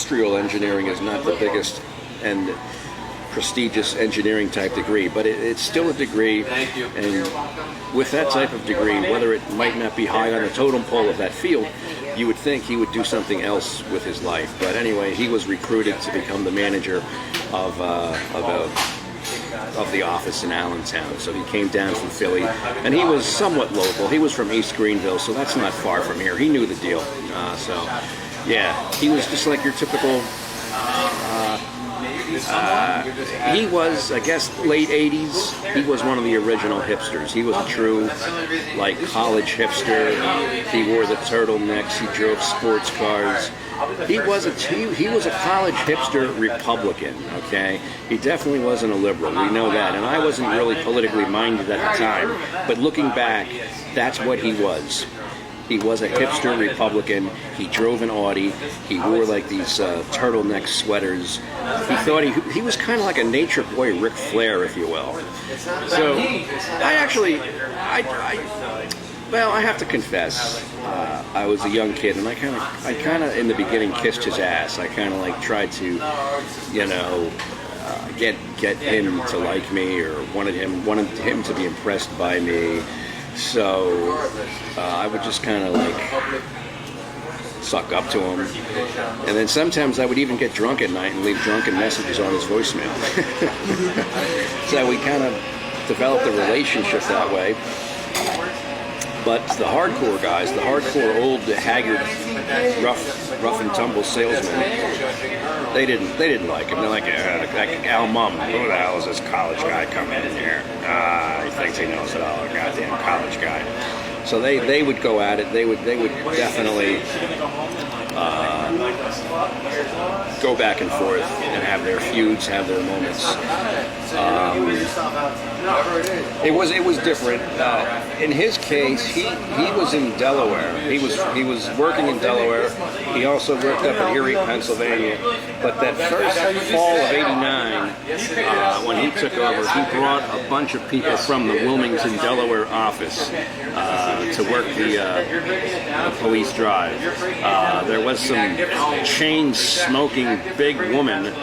industrial engineering is not the biggest and prestigious engineering type degree, but it's still a degree. And with that type of degree, whether it might not be high on the totem pole of that field, you would think he would do something else with his life. But anyway, he was recruited to become the manager of the office in Allentown. So he came down from Philly, and he was somewhat local. He was from East Greenville, so that's not far from here. He knew the deal. So yeah, he was just like your typical. He was, I guess, late 80s. He was one of the original hipsters. He was a true, like, college hipster. He wore the turtlenecks. He drove sports cars. He was a college hipster Republican, okay? He definitely wasn't a liberal. We know that. And I wasn't really politically minded at the time. But looking back, that's what he was. He was a hipster Republican. He drove an Audi. He wore like these turtleneck sweaters. He thought he was kind of like a nature boy, Ric Flair, if you will. So I have to confess, I was a young kid, and I kind of in the beginning kissed his ass. I kind of like tried to, get him to like me, or wanted him to be impressed by me. So I would just kind of like suck up to him, and then sometimes I would even get drunk at night and leave drunken messages on his voicemail. So we kind of developed a relationship that way. But the hardcore guys, the hardcore old haggard, rough and tumble salesmen, they didn't like him. They're like Al Mum, who the hell is this college guy coming in here? He thinks he knows it all, a goddamn college guy. So they would go at it. They would definitely go back and forth and have their feuds, have their moments. It was different. In his case, he was in Delaware. He was working in Delaware. He also worked up in Erie, Pennsylvania. But that first fall of '89, when he took over, he brought a bunch of people from the Wilmington, Delaware office to work the police drive. There was some chain-smoking big woman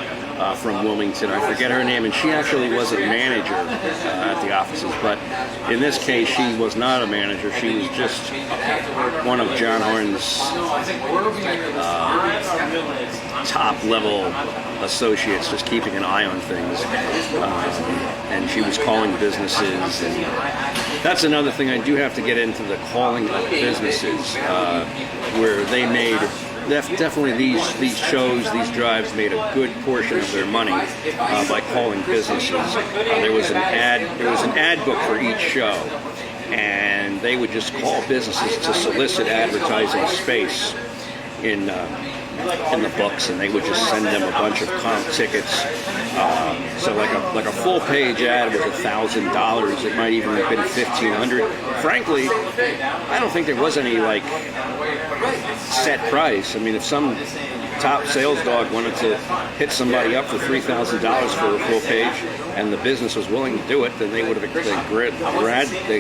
from Wilmington. I forget her name, and she actually was a manager at the offices. But in this case, she was not a manager. She was just one of John Horn's top-level associates, just keeping an eye on things. And she was calling businesses. And that's another thing I do have to get into, the calling of businesses, where they made... Definitely these shows, these drives made a good portion of their money by calling businesses. There was an ad book for each show, and they would just call businesses to solicit advertising space in the books, and they would just send them a bunch of comp tickets. So like a full page ad was $1,000. It might even have been $1,500. Frankly, I don't think there was any like set price. I mean, if some top sales dog wanted to hit somebody up for $3,000 for a full page, and the business was willing to do it, then they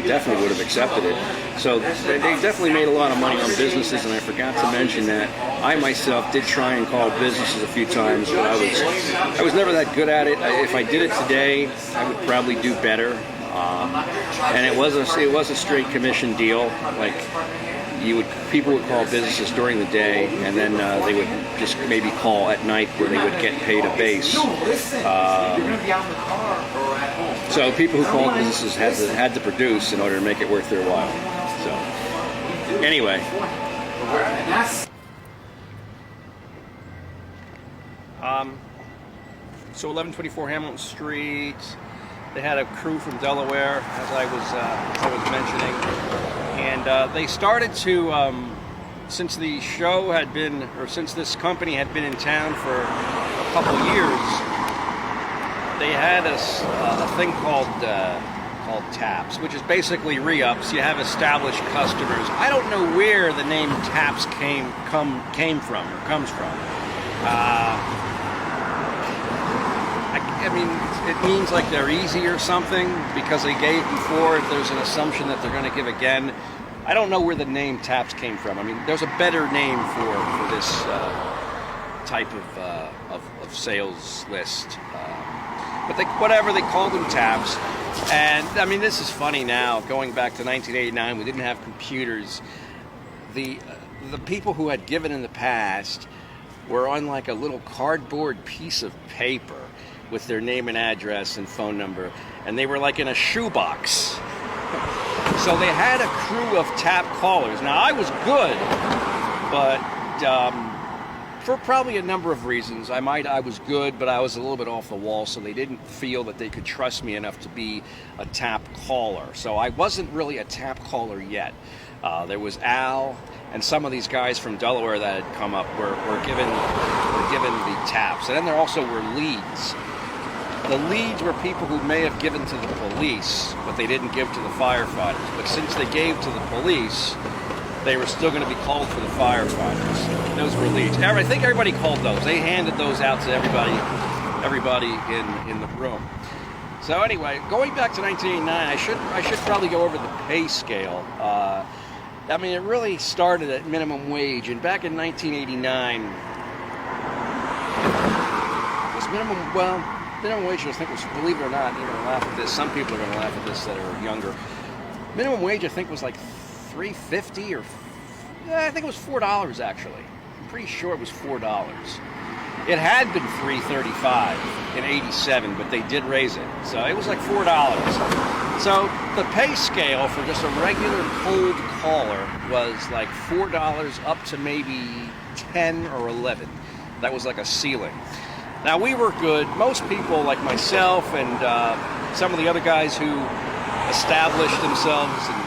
definitely would have accepted it. So they definitely made a lot of money on businesses, and I forgot to mention that I myself did try and call businesses a few times, but I was never that good at it. If I did it today, I would probably do better. And it was a straight commission deal. Like people would call businesses during the day, and then they would just maybe call at night where they would get paid a base. So people who called businesses had to produce in order to make it worth their while. So anyway. So 1124 Hamilton Street. They had a crew from Delaware, as I was mentioning, and they started to, since the show had been, or since this company had been in town for a couple of years, they had a thing called taps, which is basically re-ups. You have established customers. I don't know where the name taps comes from. I mean, it means like they're easy or something because they gave before. There's an assumption that they're going to give again. I don't know where the name taps came from. I mean, there's a better name for this type of sales list. But whatever, they called them taps. And I mean, this is funny now. Going back to 1989, we didn't have computers. The people who had given in the past were on like a little cardboard piece of paper with their name and address and phone number, and they were like in a shoebox. So they had a crew of tap callers. Now, I was good, but for probably a number of reasons. I was good, but I was a little bit off the wall, so they didn't feel that they could trust me enough to be a tap caller. So I wasn't really a tap caller yet. There was Al, and some of these guys from Delaware that had come up were given the taps. And then there also were leads. The leads were people who may have given to the police, but they didn't give to the firefighters. But since they gave to the police, they were still going to be called for the firefighters. Those were leads. I think everybody called those. They handed those out to everybody in the room. So anyway, going back to 1989, I should probably go over the pay scale. I mean, it really started at minimum wage, and back in 1989, was minimum wage, I think, was, believe it or not, you're going to laugh at this. Some people are going to laugh at this that are younger. Minimum wage, I think, was like $3.50 or I think it was $4 actually. I'm pretty sure it was $4. It had been $3.35 in '87, but they did raise it, so it was like $4. So the pay scale for just a regular cold caller was like $4 up to maybe 10 or 11. That was like a ceiling. Now, we were good. Most people, like myself and some of the other guys who established themselves and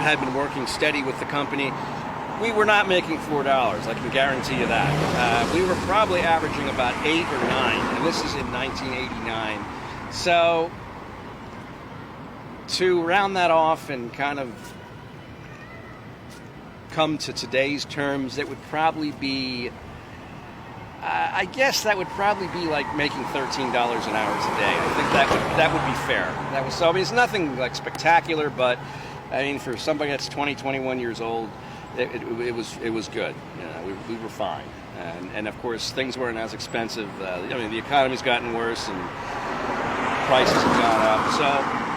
had been working steady with the company, we were not making $4. I can guarantee you that. We were probably averaging about 8 or 9, and this is in 1989. So, to round that off and kind of come to today's terms, it would probably be, I guess that would probably be like making $13 an hour today. I think that would be fair. I mean, it's nothing like spectacular, but I mean, for somebody that's 20, 21 years old, it was good. You know, we were fine. And of course, things weren't as expensive. I mean, the economy's gotten worse and prices have gone up. So,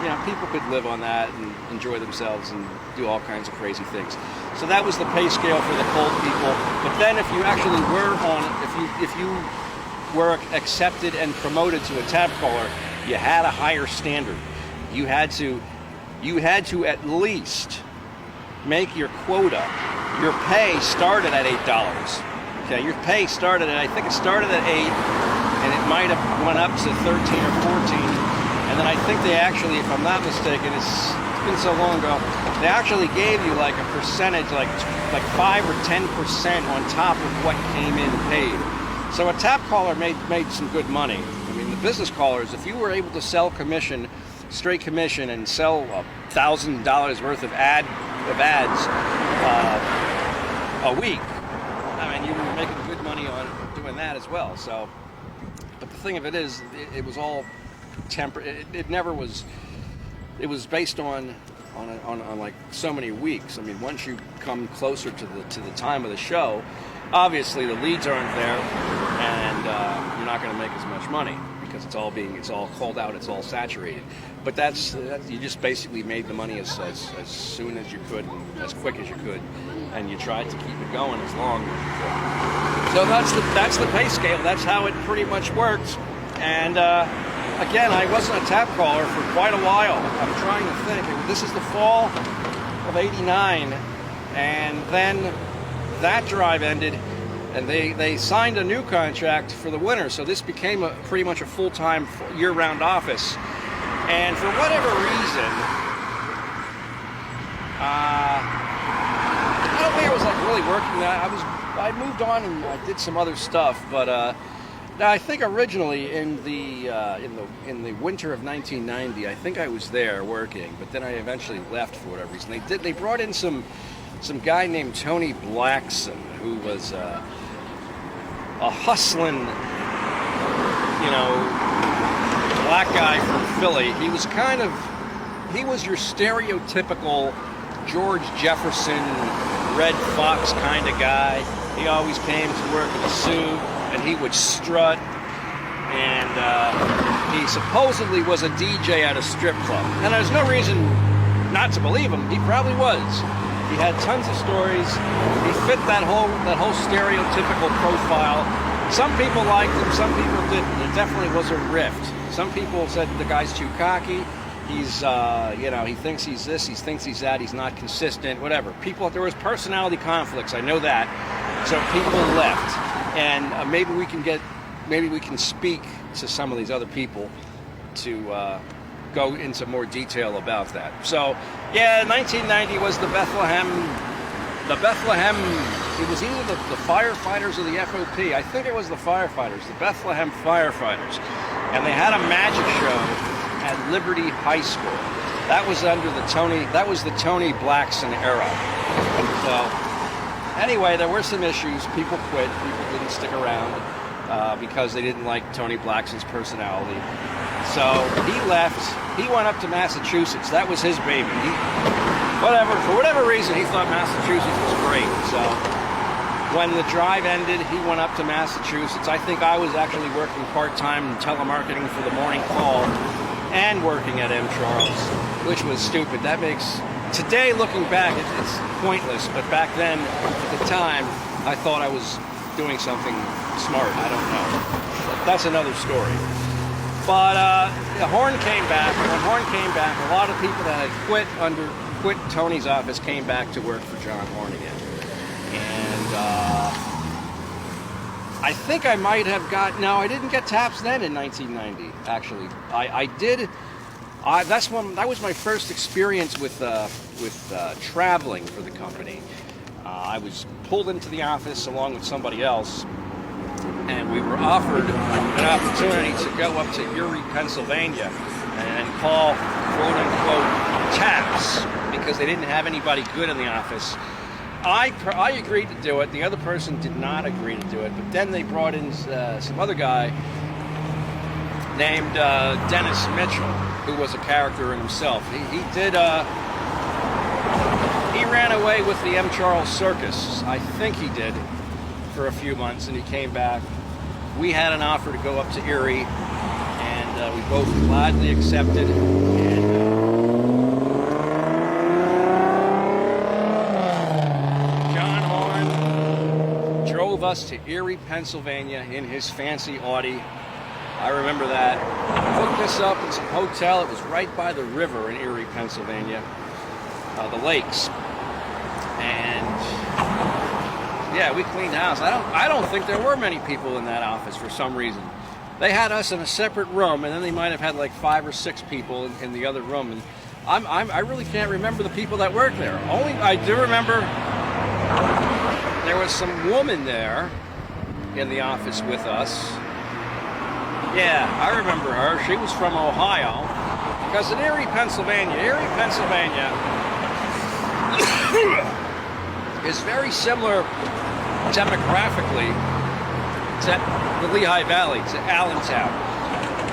you know, people could live on that and enjoy themselves and do all kinds of crazy things. So that was the pay scale for the cold people. But then if you actually were if you were accepted and promoted to a tap caller, you had a higher standard. You had to at least make your quota. Your pay started at $8. Okay, your pay started at, I think it started at 8, and it might have went up to 13 or 14. And then I think they actually, if I'm not mistaken, it's been so long ago, they actually gave you like a percentage, like 5 or 10% on top of what came in paid. So a tap caller made some good money. I mean, the business callers, if you were able to sell straight commission, and sell $1,000 worth of ads a week, I mean, you were making good money on doing that as well. So, but the thing of it is, it was all temporary. It never was. It was based on like so many weeks. I mean, once you come closer to the time of the show, obviously the leads aren't there, and you're not going to make as much money because it's all called out, it's all saturated. But that's you just basically made the money as soon as you could, and as quick as you could, and you tried to keep it going as long as you could. So that's the pay scale. That's how it pretty much works. And again, I wasn't a tap caller for quite a while. I'm trying to think. This is the fall of '89, and then that drive ended, and they signed a new contract for the winter. So this became pretty much a full-time, year-round office. And for whatever reason, I don't think I was like really working that. I moved on and I did some other stuff, but I think originally in the winter of 1990, I think I was there working, but then I eventually left for whatever reason. They brought in some guy named Tony Blackson, who was a hustling, black guy from Philly. He was your stereotypical George Jefferson, Red Fox kind of guy. He always came to work in a suit, and he would strut, and he supposedly was a DJ at a strip club. And there's no reason not to believe him. He probably was. He had tons of stories. He fit that whole stereotypical profile. Some people liked him, some people didn't. It definitely was a rift. Some people said the guy's too cocky. He's, he thinks he's this, he thinks he's that, he's not consistent, whatever. There was personality conflicts, I know that. So people left. And maybe we can speak to some of these other people to go into more detail about that. So, yeah, 1990 was the Bethlehem, it was either the firefighters or the FOP. I think it was the firefighters, the Bethlehem firefighters. And they had a magic show at Liberty High School. That was the Tony Blackson era. So, anyway, there were some issues. People quit. People didn't stick around because they didn't like Tony Blackson's personality. So he left. He went up to Massachusetts. That was his baby. For whatever reason, he thought Massachusetts was great. So when the drive ended, he went up to Massachusetts. I think I was actually working part-time in telemarketing for the morning call and working at m.charles, which was stupid. Today, looking back, it's pointless, but back then, at the time, I thought I was doing something smart. I don't know. But that's another story. But Horn came back. When Horn came back, a lot of people that had quit Tony's office came back to work for John Horn again. And I think I might have I didn't get taps then in 1990, actually. I did. That was my first experience with traveling for the company. I was pulled into the office along with somebody else, and we were offered an opportunity to go up to Erie, Pennsylvania, and call quote-unquote taps because they didn't have anybody good in the office. I agreed to do it. The other person did not agree to do it, but then they brought in some other guy named Dennis Mitchell, who was a character in himself. He ran away with the m.charles circus. I think he did, for a few months, and he came back. We had an offer to go up to Erie, and we both gladly accepted. And John Horn drove us to Erie, Pennsylvania in his fancy Audi. I remember that. Hooked us up in some hotel. It was right by the river in Erie, Pennsylvania, the lakes. And yeah, we cleaned house. I don't think there were many people in that office for some reason. They had us in a separate room, and then they might have had like 5 or 6 people in the other room. And I really can't remember the people that worked there. Only I do remember there was some woman there in the office with us. Yeah, I remember her. She was from Ohio. Because in Erie, Pennsylvania is very similar demographically to the Lehigh Valley, to Allentown.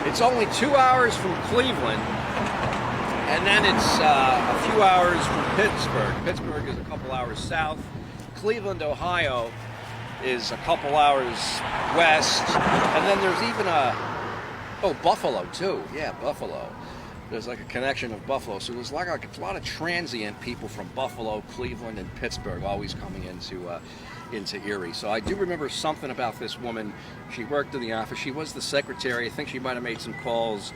It's only 2 hours from Cleveland, and then it's a few hours from Pittsburgh. Pittsburgh is a couple hours south. Cleveland, Ohio is a couple hours west, and then there's even Buffalo too. Yeah, Buffalo. There's like a connection of Buffalo. So there's like a lot of transient people from Buffalo, Cleveland, and Pittsburgh always coming into Erie. So I do remember something about this woman. She worked in the office. She was the secretary. I think she might have made some calls.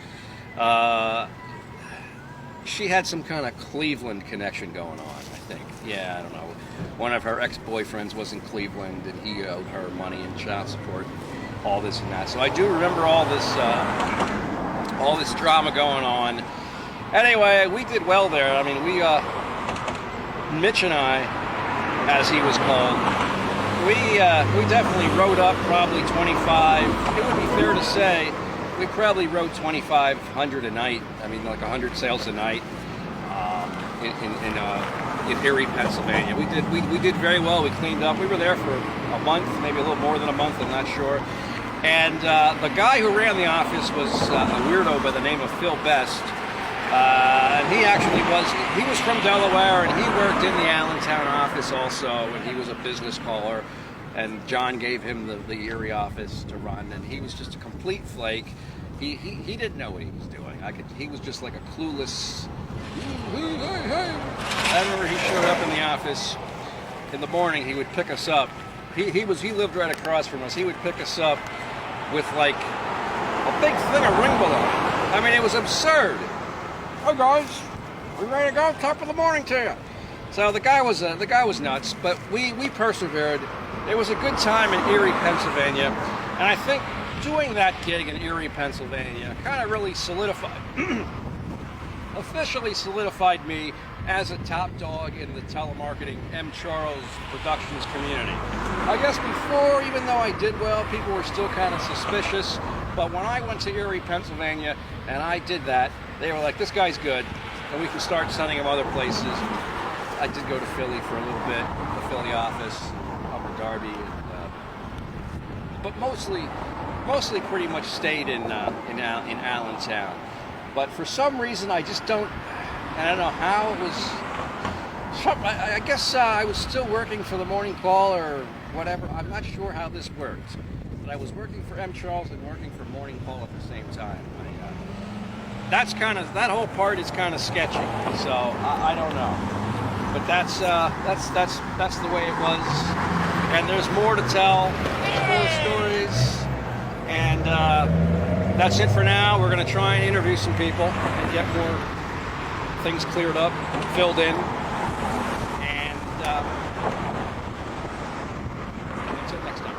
She had some kind of Cleveland connection going on, I think. Yeah, I don't know. One of her ex-boyfriends was in Cleveland, and he owed her money and child support, all this and that. So I do remember all this drama going on. Anyway, we did well there. I mean, Mitch and I, as he was called, we definitely wrote up probably 25. It would be fair to say we probably wrote 2,500 a night. I mean, like 100 sales a night in Erie, Pennsylvania. We did very well. We cleaned up. We were there for a month, maybe a little more than a month. I'm not sure. And the guy who ran the office was a weirdo by the name of Phil Best. And he was from Delaware, and he worked in the Allentown office also, and he was a business caller. and John gave him the Erie office to run, and he was just a complete flake. He didn't know what he was doing. He was just like a clueless. I remember he showed up in the office in the morning. He would pick us up. He lived right across from us. He would pick us up with like a big thing of ring balloon. I mean, it was absurd. Oh guys, we ready to go? Top of the morning to you. So the guy was nuts, but we persevered. It was a good time in Erie, Pennsylvania, and I think doing that gig in Erie, Pennsylvania kind of really officially solidified me as a top dog in the telemarketing m.charles productions community. I guess before, even though I did well, people were still kind of suspicious, but when I went to Erie, Pennsylvania, and I did that, they were like, this guy's good, and we can start sending him other places. I did go to Philly for a little bit, the Philly office, Upper Darby, but mostly pretty much stayed in Allentown. But for some reason, I don't know how it was. I guess I was still working for the Morning Call or whatever. I'm not sure how this worked, but I was working for m.charles and working for Morning Call at the same time. That whole part is kind of sketchy. So I don't know. But that's the way it was, and there's more to tell. There's more stories, and that's it for now. We're going to try and interview some people and get more things cleared up, filled in, and that's it next time.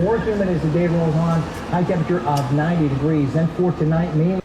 More humid as the day rolls on, high temperature of 90 degrees. Then for tonight, mainly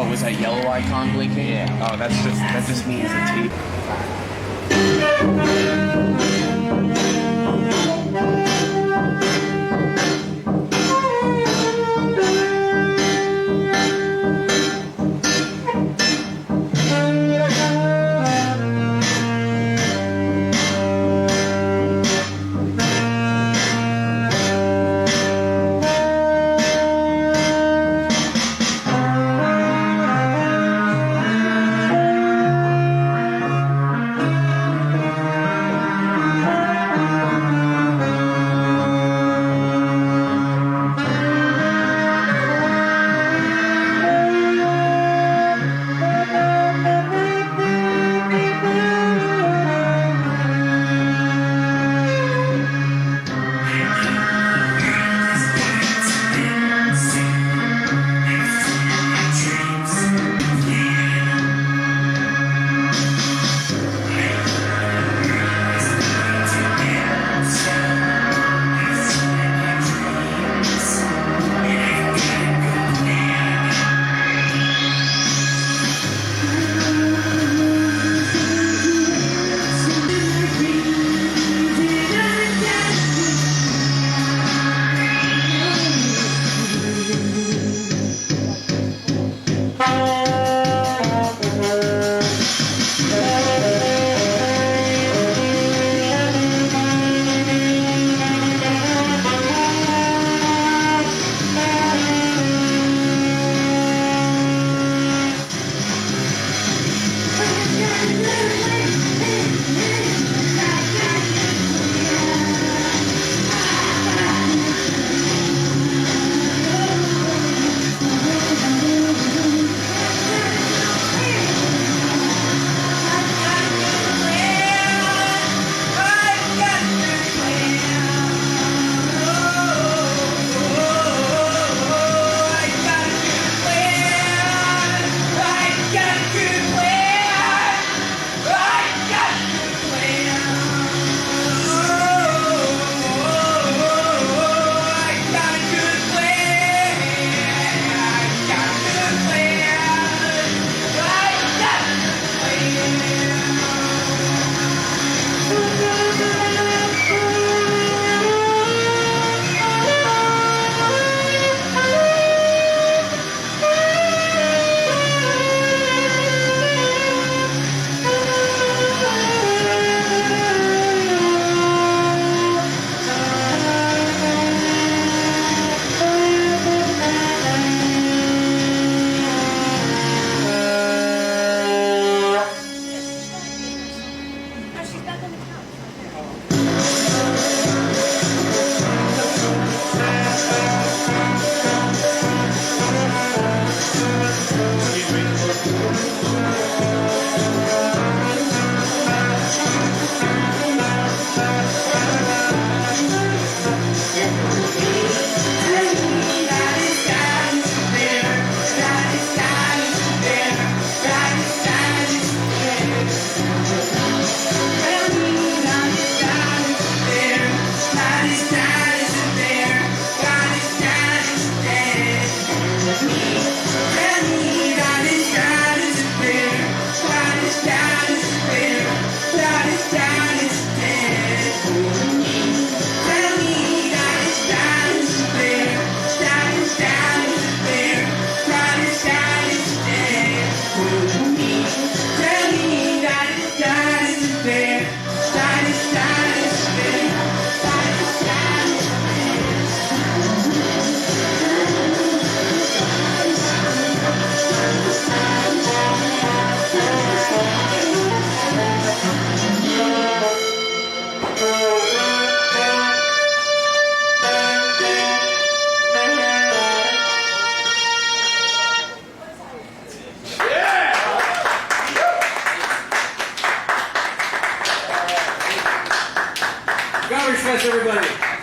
Oh, was that yellow icon blinking? Yeah. Oh, that just means the tape. Garbage Fest, everybody.